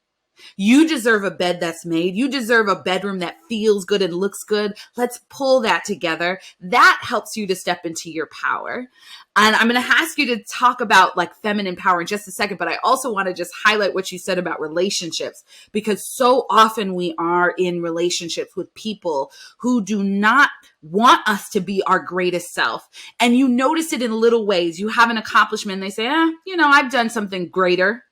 You deserve a bed that's made. You deserve a bedroom that feels good and looks good. Let's pull that together. That helps you to step into your power. And I'm going to ask you to talk about like feminine power in just a second, but I also want to just highlight what you said about relationships, because so often we are in relationships with people who do not want us to be our greatest self. And you notice it in little ways. You have an accomplishment and they say, I've done something greater.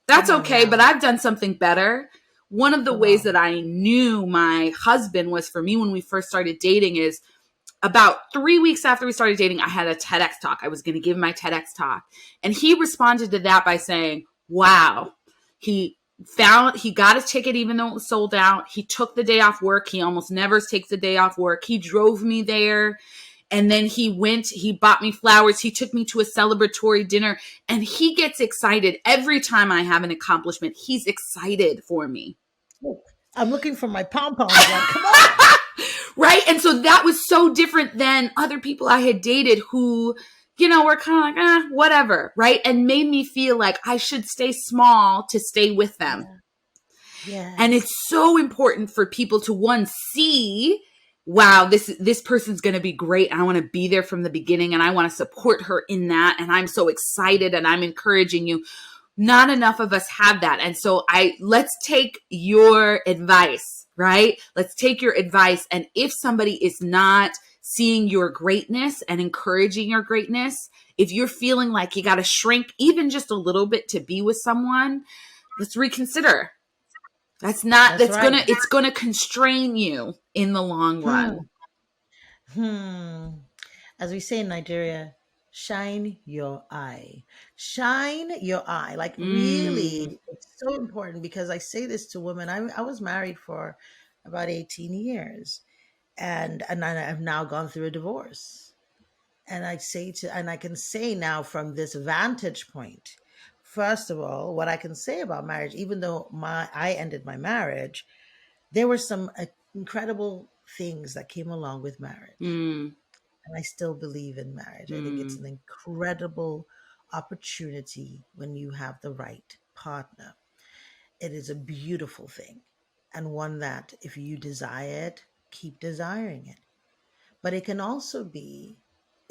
That's come on okay, but now. I've done something better. One of the Come ways that on. I knew my husband was for me when we first started dating is about 3 weeks after we started dating, I had a TEDx talk. I was going to give my TEDx talk. And he responded to that by saying, wow, he got his ticket even though it was sold out. He took the day off work. He almost never takes the day off work. He drove me there. And then he bought me flowers. He took me to a celebratory dinner, and he gets excited every time I have an accomplishment. He's excited for me. Look, I'm looking for my pom poms. Like, come on. Right. And so that was so different than other people I had dated who, were kind of like, whatever. Right. And made me feel like I should stay small to stay with them. Yeah. And Yes. it's so important for people to one, see, wow, this person's going to be great. I want to be there from the beginning and I want to support her in that. And I'm so excited and I'm encouraging you. Not enough of us have that. And so let's take your advice, right? Let's take your advice. And if somebody is not seeing your greatness and encouraging your greatness, if you're feeling like you got to shrink even just a little bit to be with someone, let's reconsider. That's right. It's gonna constrain you in the long Hmm. run. Hmm. As we say in Nigeria, shine your eye. Shine your eye. Like, Mm, really, it's so important because I say this to women. I was married for about 18 years and I've now gone through a divorce. And I can say now from this vantage point, first of all, what I can say about marriage, even though I ended my marriage, there were some incredible things that came along with marriage. mm, And I still believe in marriage. I think it's mm, an incredible opportunity when you have the right partner. It is a beautiful thing, and one that if you desire it, keep desiring it. But it can also be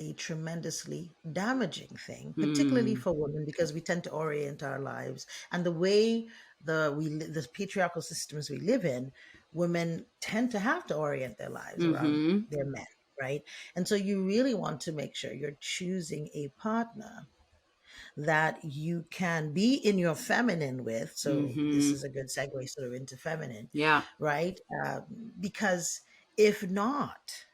a tremendously damaging thing, particularly mm, for women, because we tend to orient our lives and the way the patriarchal systems we live in. women tend to have to orient their lives around Mm-hmm. their men, right? And so you really want to make sure you're choosing a partner that you can be in your feminine with. So this Mm-hmm. is a good segue sort of into feminine, Yeah. right? Because if not,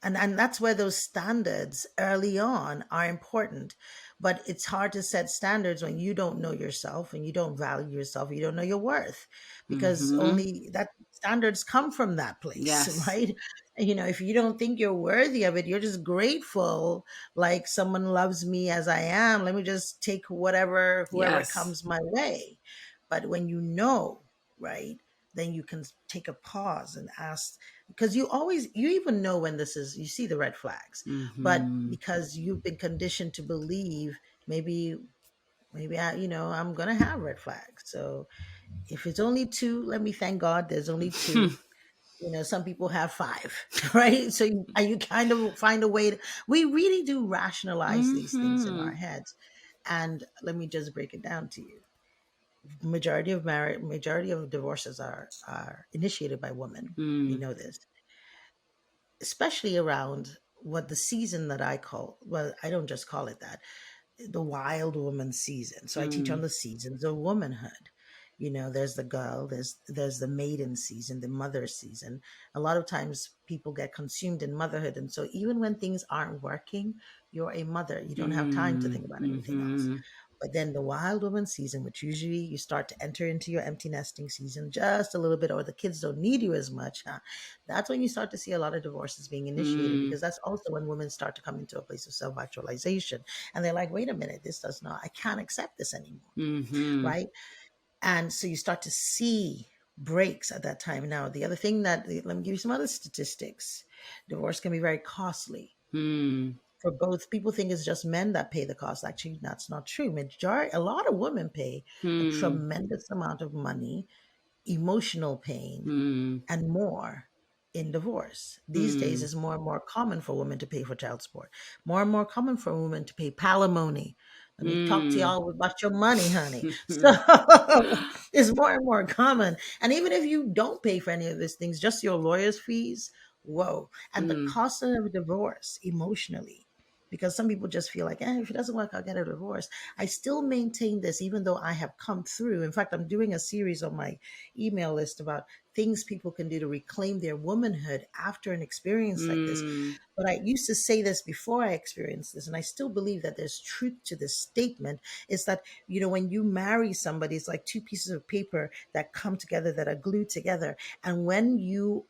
and that's where those standards early on are important, but it's hard to set standards when you don't know yourself and you don't value yourself, you don't know your worth, because Mm-hmm. only that standards come from that place. Yes. Right? If you don't think you're worthy of it, you're just grateful, like someone loves me as I am, let me just take whoever Yes. comes my way. But when you know, right, then you can take a pause and ask, because you even know when this is, you see the red flags, but Mm-hmm. because you've been conditioned to believe, maybe I'm gonna have red flags. So if it's only two, let me thank God there's only two. Some people have five. Right? So you kind of find a way to, we really do rationalize these things in Mm-hmm. our heads. And let me just break it down to you. Majority of divorces are initiated by women. We Mm. know this, especially around what the season that I call, well, I don't just call it that, the wild woman season. So I teach on Mm. the seasons of womanhood. There's the girl, there's the maiden season, the mother season. A lot of times people get consumed in motherhood, and so even when things aren't working, you're a mother. You don't have time to Mm. think about anything else. Mm-hmm. But then the wild woman season, which usually you start to enter into your empty nesting season just a little bit, or the kids don't need you as much, huh? That's when you start to see a lot of divorces being initiated, Mm. because that's also when women start to come into a place of self actualization. And they're like, wait a minute, this does not, I can't accept this anymore. Mm-hmm. Right. And so you start to see breaks at that time. Now, the other thing let me give you some other statistics. Divorce can be very costly Mm. for both. People think it's just men that pay the cost. Actually, that's not true. A lot of women pay a Mm. tremendous amount of money, emotional pain, Mm. and more in divorce. These days, Mm. it's more and more common for women to pay for child support, more and more common for women to pay palimony. Let me talk to Mm. y'all about your money, honey. So it's more and more common. And even if you don't pay for any of these things, just your lawyer's fees, whoa. And the Mm. cost of a divorce emotionally, because some people just feel like, if it doesn't work, I'll get a divorce. I still maintain this, even though I have come through. In fact, I'm doing a series on my email list about things people can do to reclaim their womanhood after an experience like this. Mm. But I used to say this before I experienced this, and I still believe that there's truth to this statement, is that, when you marry somebody, it's like two pieces of paper that come together, that are glued together. And when you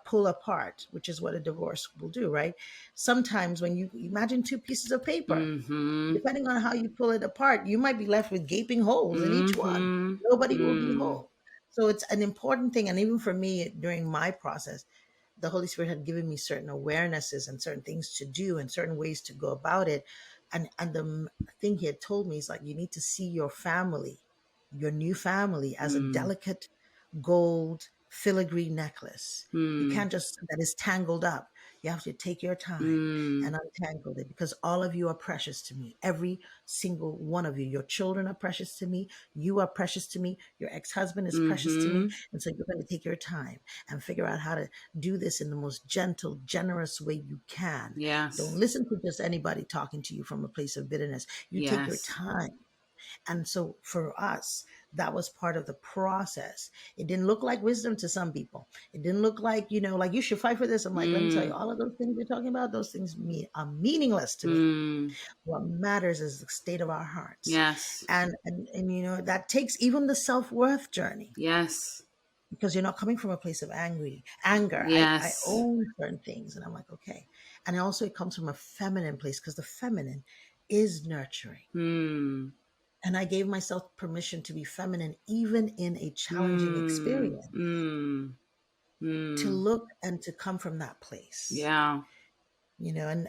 pull apart, which is what a divorce will do, right? Sometimes when you imagine two pieces of paper, Mm-hmm. depending on how you pull it apart, you might be left with gaping holes in each one. Mm-hmm. Nobody will be Mm. whole. So it's an important thing. And even for me, during my process, the Holy Spirit had given me certain awarenesses and certain things to do and certain ways to go about it. And the thing he had told me is, like, you need to see your family, your new family, as a Mm. delicate gold filigree necklace. You Mm. can't just, that is tangled up. You have to take your time Mm. and untangle it, because all of you are precious to me. Every single one of you. Your children are precious to me. You are precious to me. Your ex-husband is precious to me. Mm-hmm. And so you're going to take your time and figure out how to do this in the most gentle, generous way you can. Don't Yes. listen to just anybody talking to you from a place of bitterness. You take your Yes. time. And so for us, that was part of the process. It didn't look like wisdom to some people. It didn't look like, like, you should fight for this. I'm like, let me tell you, Mm. all of those things you're talking about, those things are meaningless to me. Mm. What matters is the state of our hearts. Yes. And that takes even the self-worth journey, Yes. because you're not coming from a place of anger. I Yes. own certain things, and I'm like, okay. And also it comes from a feminine place, because the feminine is nurturing. Mm. And I gave myself permission to be feminine, even in a challenging Mm. experience, Mm. to Mm. look and to come from that place, Yeah. and,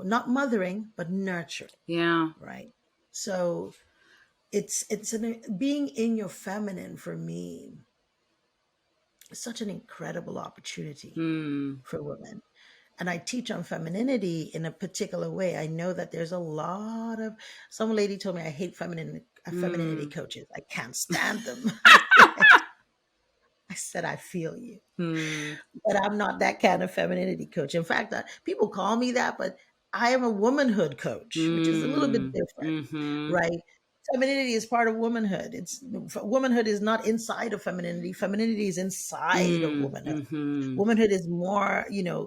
not mothering, but nurturing. Yeah. Right. So being in your feminine, for me, is such an incredible opportunity Mm. for women. And I teach on femininity in a particular way. I know that there's a lot of, some lady told me, I hate femininity Mm. coaches. I can't stand them. said, I feel you. Mm, But I'm not that kind of femininity coach. In fact, people call me that, but I am a womanhood coach, which is a little bit different, mm-hmm. right? Femininity is part of womanhood. Womanhood is not inside of femininity. Femininity is inside of womanhood. Mm-hmm. Womanhood is more,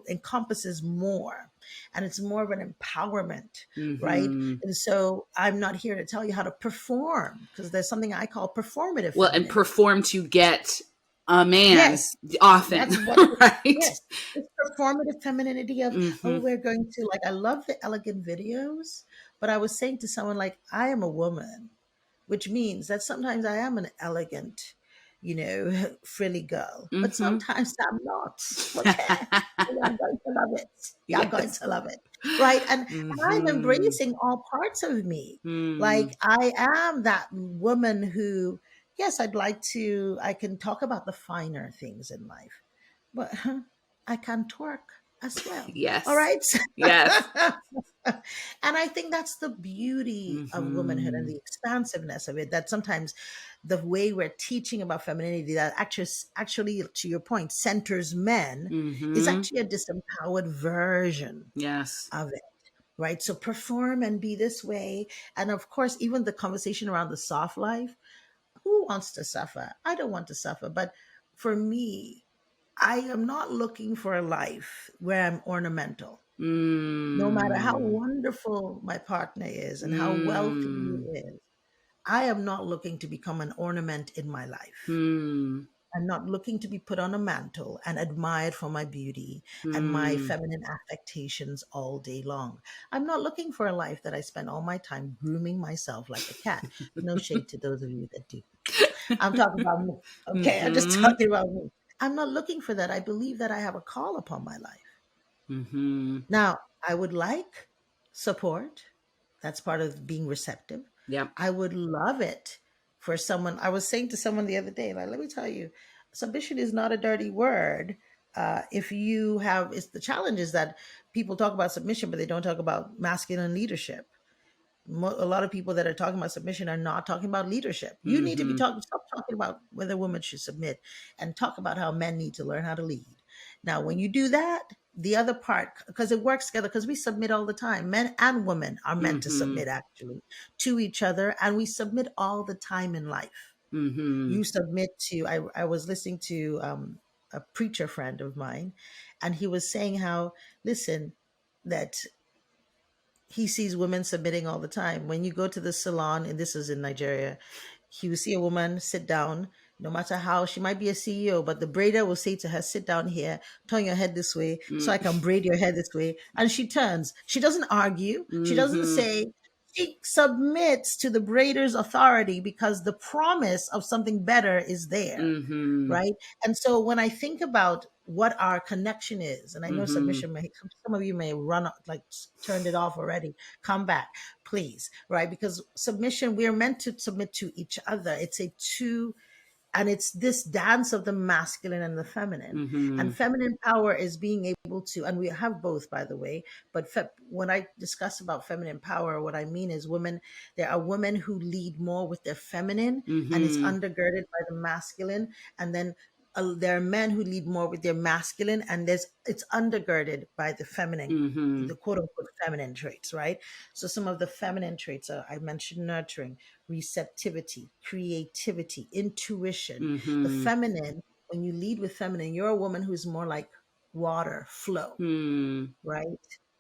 encompasses more, and it's more of an empowerment, right? Mm-hmm. And so I'm not here to tell you how to perform, because there's something I call performative Well, and femininity. perform to get a man Yes, often, that's what it is. right? Yes, it's performative femininity of, oh, Mm-hmm. we're going to, like, I love the elegant videos, but I was saying to someone, like, I am a woman, which means that sometimes I am an elegant, frilly girl, but Mm-hmm. sometimes I'm not. Okay. You're going to love it. You're going Yes. to love it. Right. And I'm Mm-hmm. embracing all parts of me. Mm. Like, I am that woman who, yes, I can talk about the finer things in life, but I can twerk as well. All Yes. right. Yes. And I think that's the beauty of womanhood and Mm-hmm. the expansiveness of it. That sometimes the way we're teaching about femininity, that actually, to your point, centers men, is Mm-hmm. actually a disempowered version Yes. of it. Right. So perform and be this way. And of course, even the conversation around the soft life, who wants to suffer? I don't want to suffer. But for me, I am not looking for a life where I'm ornamental. No matter how Mm. wonderful my partner is and how wealthy Mm. he is, I am not looking to become an ornament in my life. Mm. I'm not looking to be put on a mantle and admired for my beauty and my Mm. feminine affectations all day long. I'm not looking for a life that I spend all my time grooming myself like a cat. No shade to those of you that do. I'm talking about me. Okay, I'm just Mm-hmm. talking about me. I'm not looking for that. I believe that I have a call upon my life. Mm-hmm. Now, I would like support. That's part of being receptive. Yep. I would love it for someone. I was saying to someone the other day, like, let me tell you, submission is not a dirty word. If you have, it's the challenge is that people talk about submission, but they don't talk about masculine leadership. A lot of people that are talking about submission are not talking about leadership. You need to be Mm-hmm. talking, stop talking about whether women should submit and talk about how men need to learn how to lead. Now, when you do that, the other part, because it works together, because we submit all the time. Men and women are meant to Mm-hmm. submit actually to each other, and we submit all the time in life. Mm-hmm. You submit to, I was listening to a preacher friend of mine, and he was saying how, listen, that he sees women submitting all the time. When you go to the salon, and this is in Nigeria, he will see a woman sit down, no matter how she might be a CEO, but the braider will say to her, sit down here, turn your head this way, so I can braid your hair this way. And she turns. She doesn't argue. She doesn't Mm-hmm. say, she submits to the braider's authority because the promise of something better is there, Mm-hmm. right? And so when I think about what our connection is, and I know Mm-hmm. submission may, some of you may run like turned it off already. Come back, please, right? Because submission, we're meant to submit to each other. It's a two, and it's this dance of the masculine and the feminine. Mm-hmm. And feminine power is being able to, and we have both, by the way, but when I discuss about feminine power, what I mean is women, there are women who lead more with their feminine and it's Mm-hmm. undergirded by the masculine. And then there are men who lead more with their masculine and it's undergirded by the feminine, Mm-hmm. the quote unquote feminine traits, right? So some of the feminine traits are, I mentioned nurturing, receptivity, creativity, intuition. The Mm-hmm. feminine, when you lead with feminine, you're a woman who's more like water, flow, Mm-hmm. right?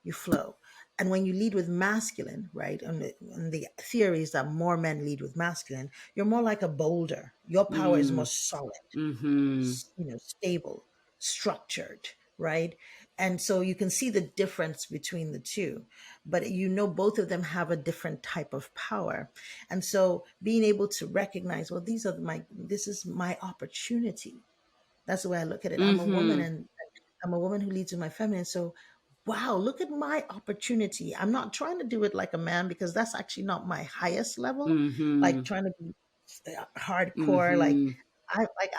You flow. And when you lead with masculine, right? And the theory is that more men lead with masculine, you're more like a boulder. Your power is more solid, Mm-hmm. stable, structured, right? And so you can see the difference between the two, but both of them have a different type of power. And so being able to recognize, well, this is my opportunity. That's the way I look at it. I'm a woman Mm-hmm. and I'm a woman who leads with my feminine. So, wow, look at my opportunity. I'm not trying to do it like a man because that's actually not my highest level. Mm-hmm. Like trying to be hardcore, Mm-hmm.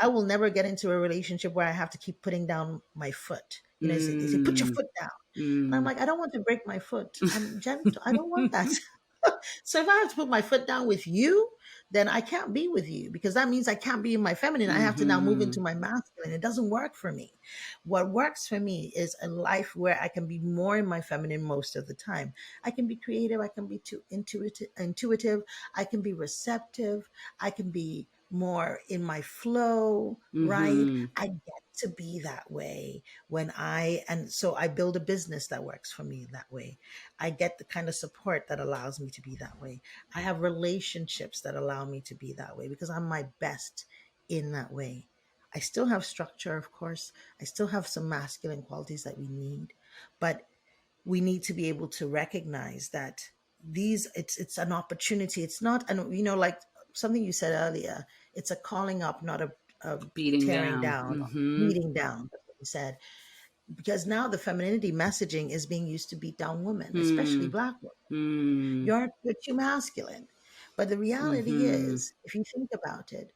I will never get into a relationship where I have to keep putting down my foot. They say put your Mm-hmm. foot down, and I'm Mm-hmm. like, I don't want to break my foot. I'm gentle. I don't want that. So if I have to put my foot down with you, then I can't be with you, because that means I can't be in my feminine. I have to now move into my masculine. It doesn't work for me. What works for me is a life where I can be more in my feminine most of the time. I can be creative. I can be too intuitive. I can be receptive. I can be more in my flow, right? Mm-hmm. I get to be that way and so I build a business that works for me that way. I get the kind of support that allows me to be that way. I have relationships that allow me to be that way because I'm my best in that way. I still have structure, of course. I still have some masculine qualities that we need, but we need to be able to recognize that it's an opportunity. It's not, and like something you said earlier, it's a calling up, not a Beating tearing down. down, or Mm-hmm. beating down. That's what you said, because now the femininity messaging is being used to beat down women, especially Black women. Mm-hmm. You're too masculine. But the reality Mm-hmm. is, if you think about it,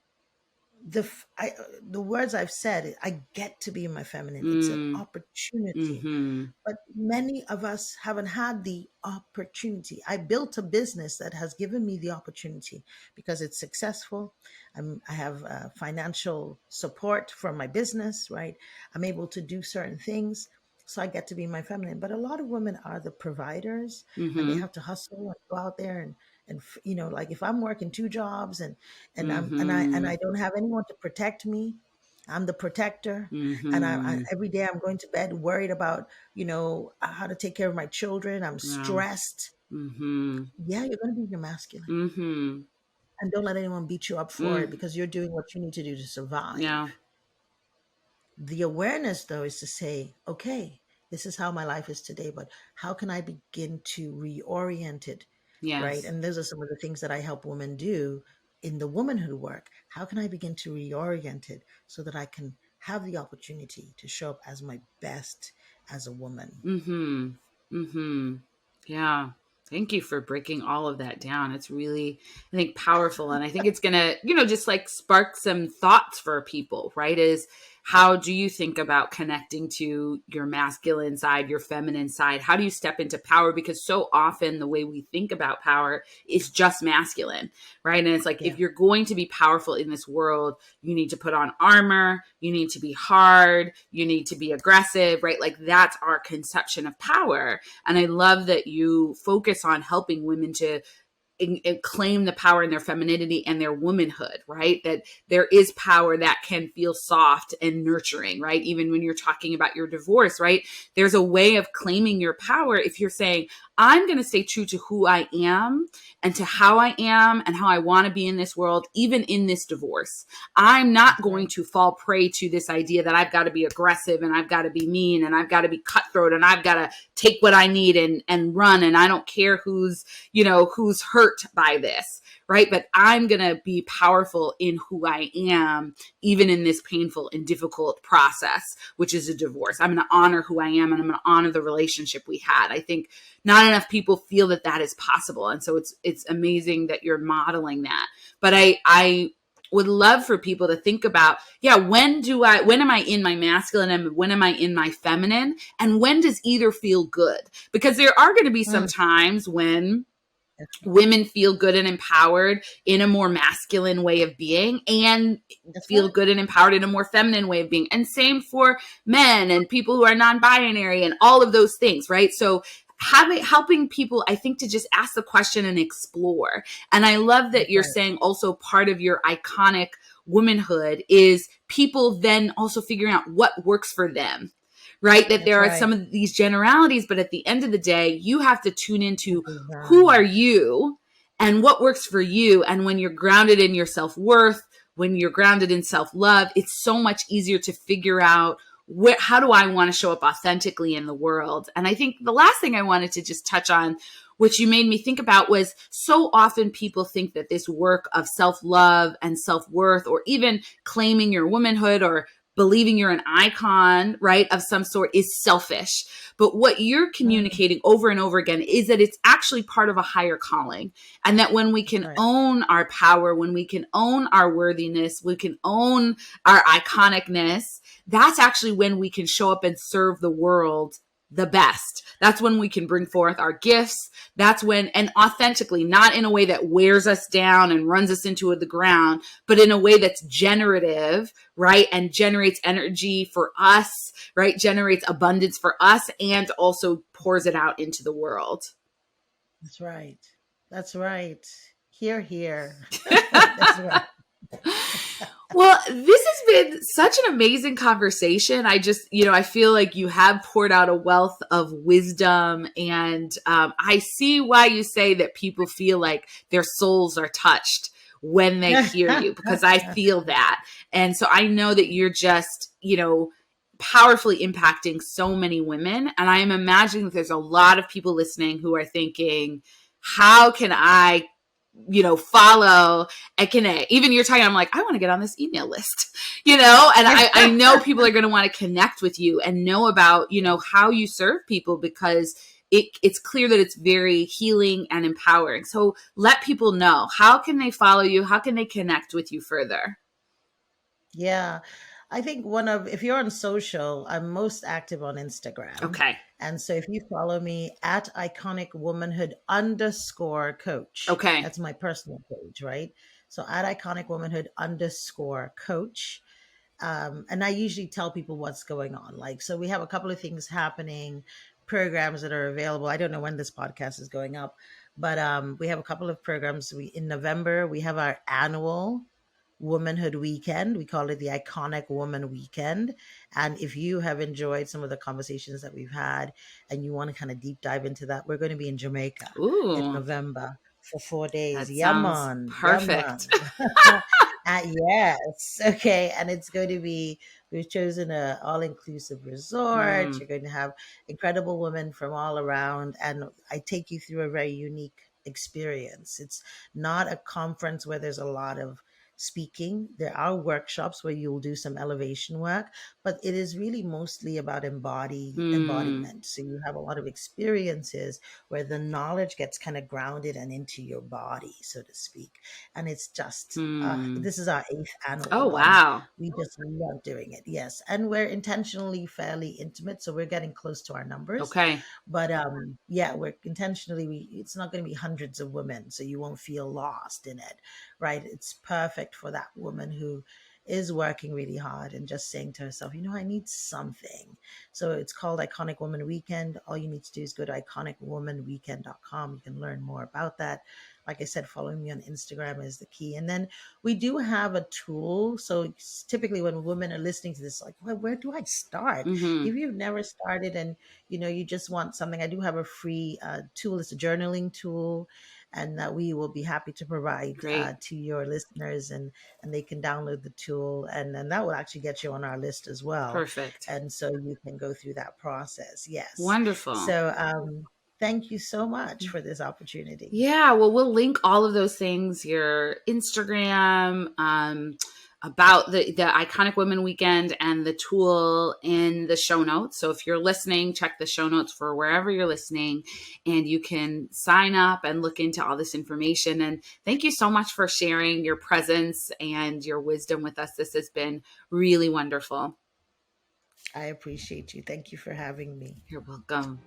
the words I've said, I get to be in my feminine. It's an opportunity. Mm-hmm. But many of us haven't had the opportunity. I built a business that has given me the opportunity because it's successful. I have financial support from my business, right? I'm able to do certain things. So I get to be my feminine. But a lot of women are the providers, and they Mm-hmm. have to hustle and go out there and like if I'm working two jobs and Mm-hmm. I don't have anyone to protect me. I'm the protector, and I Mm-hmm. every day I'm going to bed worried about how to take care of my children. I'm Yeah. stressed. Mm-hmm. Yeah, you're going to be your masculine, Mm-hmm. and don't let anyone beat you up for it Mm. because you're doing what you need to do to Yeah. survive. The awareness, though, is to say, okay, this is how my life is today, but how can I begin to reorient it, right? Yes. And those are some of the things that I help women do in the womanhood work. How can I begin to reorient it so that I can have the opportunity to show up as my best as a woman? Mm-hmm. Mm-hmm. Yeah. Thank you for breaking all of that down. It's really, I think, powerful. And I think it's going to, just like spark some thoughts for people, right? Is how do you think about connecting to your masculine side, your feminine side? How do you step into power? Because so often the way we think about power is just masculine, right? And it's like, Yeah, if you're going to be powerful in this world, you need to put on armor, you need to be hard, you need to be aggressive, right? Like that's our conception of power. And I love that you focus on helping women to claim the power in their femininity and their womanhood, right? That there is power that can feel soft and nurturing, right? Even when you're talking about your divorce, right? There's a way of claiming your power if you're saying, I'm going to stay true to who I am and to how I am and how I want to be in this world, even in this divorce. I'm not that's going right. to fall prey to this idea that I've got to be aggressive and I've got to be mean and I've got to be cutthroat and I've got to take what I need and run. And I don't care who's hurt by this, right? But I'm going to be powerful in who I am, even in this painful and difficult process, which is a divorce. I'm going to honor who I am and I'm going to honor the relationship we had. I think not enough people feel that that is possible. And so it's amazing that you're modeling that. But I would love for people to think about, when am I in my masculine and when am I in my feminine? And when does either feel good? Because there are going to be some Mm, times when that's women feel good and empowered in a more masculine way of being and that's feel right. good and empowered in a more feminine way of being. And same for men and people who are non-binary and all of those things, right? So helping people, I think, to just ask the question and explore. And I love that That's you're right. saying also part of your iconic womanhood is people then also figuring out what works for them, right? That That's there are right. some of these generalities, but at the end of the day, you have to tune into who are Design. you and what works for you. And when you're grounded in your self-worth, when you're grounded in self-love, it's so much easier to figure out how do I want to show up authentically in the world. And I think the last thing I wanted to just touch on, which you made me think about, was so often people think that this work of self-love and self-worth, or even claiming your womanhood or believing you're an icon, right, of some sort, is selfish. But what you're Mm, communicating over and over again is that it's actually part of a higher calling. And that when we that's can right. own our power, when we can own our worthiness, we can own our iconicness, that's actually when we can show up and serve the world the best. That's when we can bring forth our gifts. That's when, and authentically, not in a way that wears us down and runs us into the ground, but in a way that's generative, right? And generates energy for us, right? Generates abundance for us and also pours it out into the world. That's right. That's right. Here, here. That's right. Well, this has been such an amazing conversation. I just, I feel like you have poured out a wealth of wisdom, and I see why you say that people feel like their souls are touched when they hear you, because I feel that. And so I know that you're just, powerfully impacting so many women. And I am imagining that there's a lot of people listening who are thinking, how can I follow Ekene? Even you're talking, I'm like, I want to get on this email list, and I know people are going to want to connect with you and know about, how you serve people, because it's clear that it's very healing and empowering. So let people know, how can they follow you? How can they connect with you further? Yeah. I think if you're on social, I'm most active on Instagram. Okay. And so if you follow me at Iconic Womanhood _coach. Okay. That's my personal page, right? So at Iconic Womanhood _coach. And I usually tell people what's going on. Like, so we have a couple of things happening, programs that are available. I don't know when this podcast is going up, but we have a couple of programs. In November, we have our annual Womanhood Weekend. We call it the Iconic Woman Weekend. And if you have enjoyed some of the conversations that we've had and you want to kind of deep dive into that, we're going to be in Jamaica in November for 4 days. That Yaman. perfect. Yes. Okay. And it's going to be, we've chosen an all-inclusive resort. You're going to have incredible women from all around. And I take you through a very unique experience. It's not a conference where there's a lot of speaking. There are workshops where you'll do some elevation work, but it is really mostly about embodiment. So you have a lot of experiences where the knowledge gets kind of grounded and into your body, so to speak. And it's just, this is our 8th annual. Oh, wow. We just love doing it. Yes. And we're intentionally fairly intimate. So we're getting close to our numbers. Okay. But yeah, we're intentionally, it's not going to be hundreds of women, so you won't feel lost in it, right? It's perfect for that woman who is working really hard and just saying to herself, I need something. So it's called Iconic Woman Weekend. All you need to do is go to iconicwomanweekend.com. You can learn more about that. Like I said, following me on Instagram is the key. And then we do have a tool. So typically when women are listening to this, like, well, where do I start? If you've never started and, you just want something, I do have a free tool. It's a journaling tool. And that we will be happy to provide to your listeners, and they can download the tool, and then that will actually get you on our list as well. Perfect. And so you can go through that process. Yes. Wonderful. So thank you so much for this opportunity. Yeah, well, we'll link all of those things, your Instagram, about the Iconic Women Weekend and the tool in the show notes. So if you're listening, check the show notes for wherever you're listening, and you can sign up and look into all this information. And thank you so much for sharing your presence and your wisdom with us. This has been really wonderful. I appreciate you. Thank you for having me. You're welcome.